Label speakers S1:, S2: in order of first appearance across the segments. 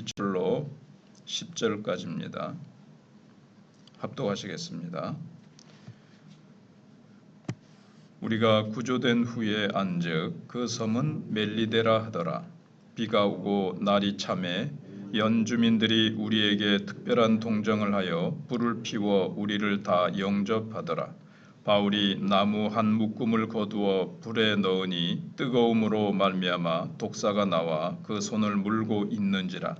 S1: 1절로 10절까지입니다. 합독하시겠습니다. 우리가 구조된 후에 안즉 그 섬은 멜리데라 하더라. 비가 오고 날이 참해 연주민들이 우리에게 특별한 동정을 하여 불을 피워 우리를 다 영접하더라. 바울이 나무 한 묶음을 거두어 불에 넣으니 뜨거움으로 말미암아 독사가 나와 그 손을 물고 있는지라.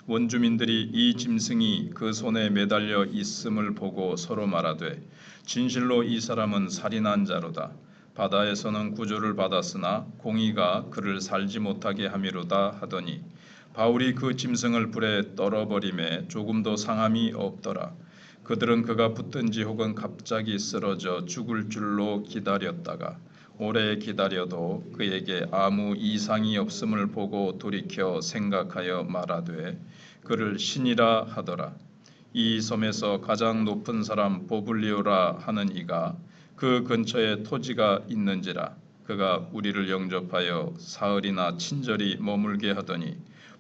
S1: 원주민들이 이 짐승이 그 손에 매달려 있음을 보고 서로 말하되 진실로 이 사람은 살인한 자로다. 바다에서는 구조를 받았으나 공의가 그를 살지 못하게 함이로다 하더니 바울이 그 짐승을 불에 떨어버림에 조금도 상함이 없더라. 그들은 그가 붙든지 혹은 갑자기 쓰러져 죽을 줄로 기다렸다가 오래 기다려도 그에게 아무 이상이 없음을 보고 돌이켜 생각하여 말하되 그를 신이라 하더라. 이 섬에서 가장 높은 사람 보블리오라 하는 이가 그 근처에 토지가 있는지라. 그가 우리를 영접하여 사흘이나 친절히 머물게 하더니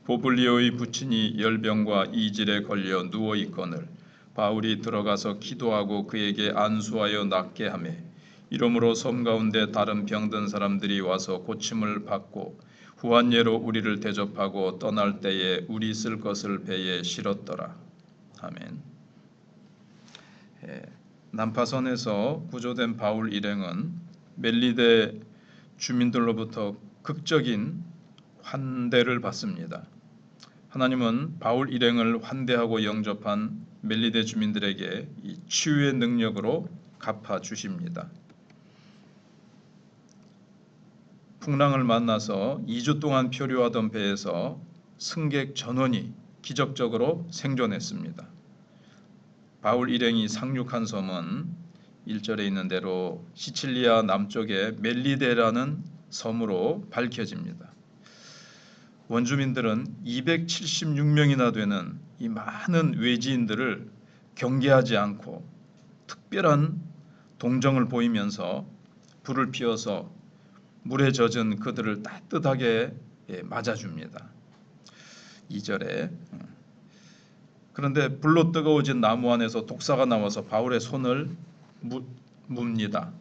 S1: 보블리오의 부친이 열병과 이질에 걸려 누워 있거늘 바울이 들어가서 기도하고 그에게 안수하여 낫게 하매 이러므로 섬 가운데 다른 병든 사람들이 와서 고침을 받고 후한 예로 우리를 대접하고 떠날 때에 우리 쓸 것을 배에 실었더라. 아멘. 난파선에서 구조된 바울 일행은 멜리데 주민들로부터 극적인 환대를 받습니다. 하나님은 바울 일행을 환대하고 영접한 멜리데 주민들에게 이 치유의 능력으로 갚아주십니다. 풍랑을 만나서 2주 동안 표류하던 배에서 승객 전원이 기적적으로 생존했습니다. 바울 일행이 상륙한 섬은 1절에 있는 대로 시칠리아 남쪽의 멜리데라는 섬으로 밝혀집니다. 원주민들은 276명이나 되는 이 많은 외지인들을 경계하지 않고 특별한 동정을 보이면서 불을 피워서 물에 젖은 그들을 따뜻하게 맞아줍니다. 2절에 그런데 불로 뜨거워진 나무 안에서 독사가 나와서 바울의 손을 뭅니다.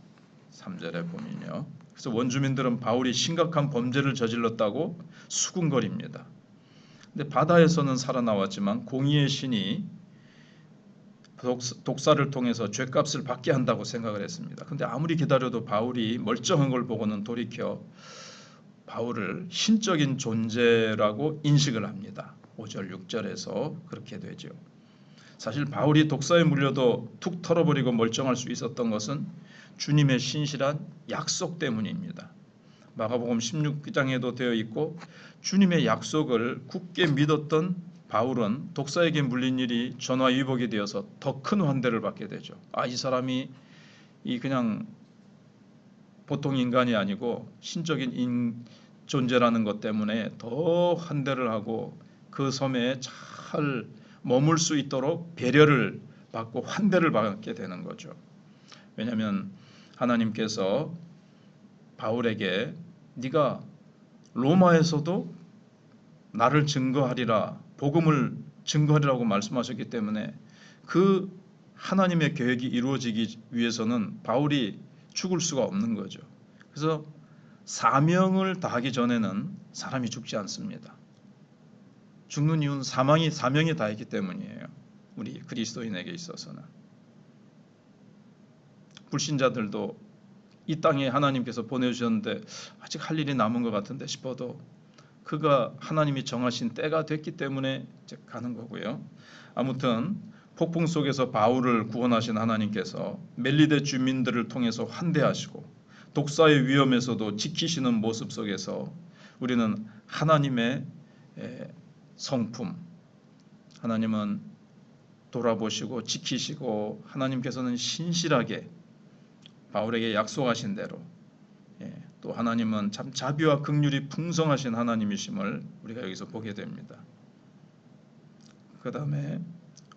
S1: 3절에 보면요. 그래서 원주민들은 바울이 심각한 범죄를 저질렀다고 수군거립니다. 근데 바다에서는 살아나왔지만 공의의 신이 독사를 통해서 죄값을 받게 한다고 생각을 했습니다. 근데 아무리 기다려도 바울이 멀쩡한 걸 보고는 돌이켜 바울을 신적인 존재라고 인식을 합니다. 5절 6절에서 그렇게 되죠. 사실 바울이 독사에 물려도 툭 털어버리고 멀쩡할 수 있었던 것은 주님의 신실한 약속 때문입니다. 마가복음 16장에도 되어 있고 주님의 약속을 굳게 믿었던 바울은 독사에게 물린 일이 전화위복이 되어서 더 큰 환대를 받게 되죠. 이 사람이 그냥 보통 인간이 아니고 신적인 존재라는 것 때문에 더 환대를 하고 그 섬에 잘 머물 수 있도록 배려를 받고 환대를 받게 되는 거죠. 왜냐하면 하나님께서 바울에게 네가 로마에서도 나를 증거하리라, 복음을 증거하리라고 말씀하셨기 때문에 그 하나님의 계획이 이루어지기 위해서는 바울이 죽을 수가 없는 거죠. 그래서 사명을 다하기 전에는 사람이 죽지 않습니다. 죽는 이유는 사명이 다했기 때문이에요. 우리 그리스도인에게 있어서는. 불신자들도 이 땅에 하나님께서 보내주셨는데 아직 할 일이 남은 것 같은데 싶어도 그가 하나님이 정하신 때가 됐기 때문에 이제 가는 거고요. 아무튼 폭풍 속에서 바울을 구원하신 하나님께서 멜리데 주민들을 통해서 환대하시고 독사의 위험에서도 지키시는 모습 속에서 우리는 하나님의 성품, 하나님은 돌아보시고 지키시고 하나님께서는 신실하게 바울에게 약속하신 대로 또 하나님은 참 자비와 긍휼이 풍성하신 하나님이심을 우리가 여기서 보게 됩니다. 그 다음에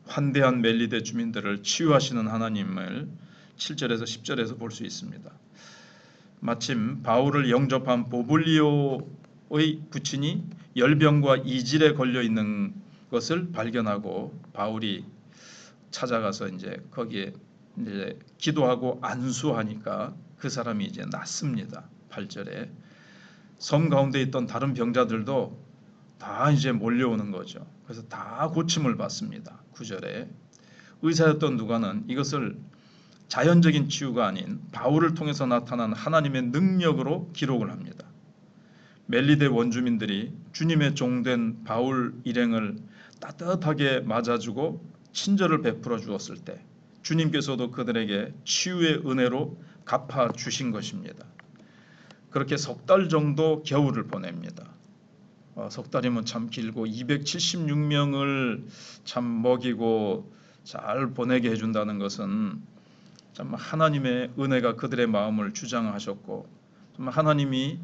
S1: 환대한 멜리데 주민들을 치유하시는 하나님을 7절에서 10절에서 볼 수 있습니다. 마침 바울을 영접한 보블리오의 부친이 열병과 이질에 걸려 있는 것을 발견하고 바울이 찾아가서 이제 거기에 이제 기도하고 안수하니까 그 사람이 이제 낫습니다. 8절에 섬 가운데 있던 다른 병자들도 다 이제 몰려오는 거죠. 그래서 다 고침을 받습니다. 9절에 의사였던 누가는 이것을 자연적인 치유가 아닌 바울을 통해서 나타난 하나님의 능력으로 기록을 합니다. 멜리데 원주민들이 주님의 종된 바울 일행을 따뜻하게 맞아주고 친절을 베풀어 주었을 때 주님께서도 그들에게 치유의 은혜로 갚아 주신 것입니다. 그렇게 석 달 정도 겨울을 보냅니다. 석 달이면 참 길고 276명을 참 먹이고 잘 보내게 해준다는 것은 참 하나님의 은혜가 그들의 마음을 주장하셨고 참 하나님이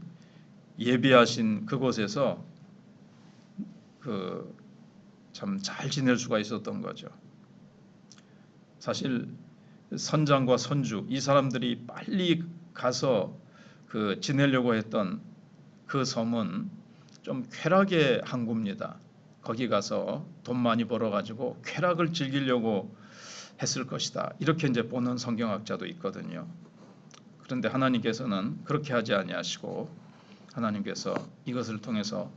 S1: 예비하신 그곳에서 참 잘 지낼 수가 있었던 거죠. 사실 선장과 선주 이 사람들이 빨리 가서 지내려고 했던 그 섬은 좀 쾌락의 항구입니다. 거기 가서 돈 많이 벌어가지고 쾌락을 즐기려고 했을 것이다. 이렇게 이제 보는 성경학자도 있거든요. 그런데 하나님께서는 그렇게 하지 아니하시고 하나님께서 이것을 통해서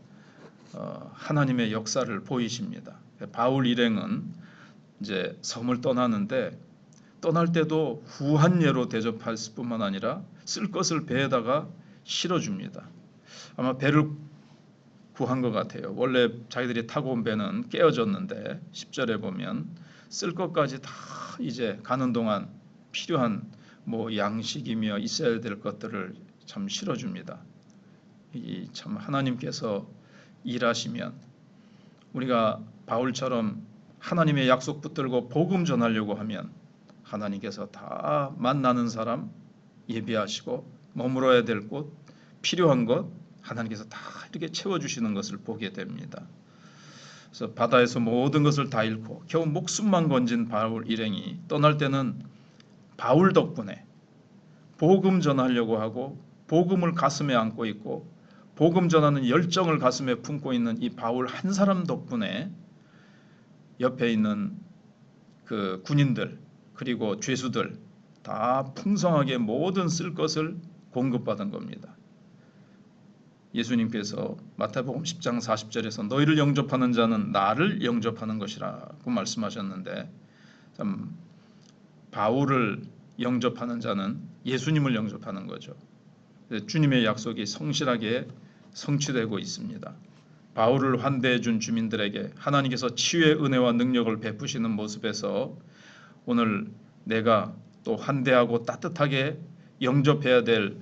S1: 하나님의 역사를 보이십니다. 바울 일행은 이제 섬을 떠나는데 떠날 때도 후한 예로 대접할 뿐만 아니라 쓸 것을 배에다가 실어줍니다. 아마 배를 구한 것 같아요. 원래 자기들이 타고 온 배는 깨어졌는데 10절에 보면 쓸 것까지 다 이제 가는 동안 필요한 뭐 양식이며 있어야 될 것들을 참 실어줍니다. 이 참 하나님께서 일하시면 우리가 바울처럼 하나님의 약속 붙들고 복음 전하려고 하면 하나님께서 다 만나는 사람 예비하시고 머물어야 될 곳 필요한 것 하나님께서 다 이렇게 채워주시는 것을 보게 됩니다. 그래서 바다에서 모든 것을 다 잃고 겨우 목숨만 건진 바울 일행이 떠날 때는 바울 덕분에 복음 전하려고 하고 복음을 가슴에 안고 있고 복음 전하는 열정을 가슴에 품고 있는 이 바울 한 사람 덕분에 옆에 있는 그 군인들 그리고 죄수들 다 풍성하게 모든 쓸 것을 공급받은 겁니다. 예수님께서 마태복음 10장 40절에서 너희를 영접하는 자는 나를 영접하는 것이라고 말씀하셨는데 참 바울을 영접하는 자는 예수님을 영접하는 거죠. 주님의 약속이 성실하게 성취되고 있습니다. 바울을 환대해 준 주민들에게 하나님께서 치유의 은혜와 능력을 베푸시는 모습에서 오늘 내가 또 환대하고 따뜻하게 영접해야 될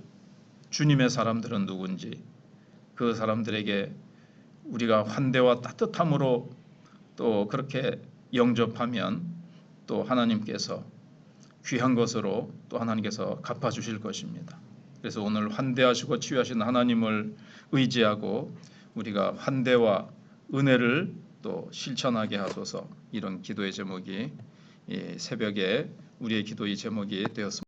S1: 주님의 사람들은 누군지 그 사람들에게 우리가 환대와 따뜻함으로 또 그렇게 영접하면 또 하나님께서 귀한 것으로 또 하나님께서 갚아주실 것입니다. 그래서 오늘 환대하시고 치유하신 하나님을 의지하고 우리가 환대와 은혜를 또 실천하게 하소서. 이런 기도의 제목이 새벽에 우리의 기도의 제목이 되었습니다.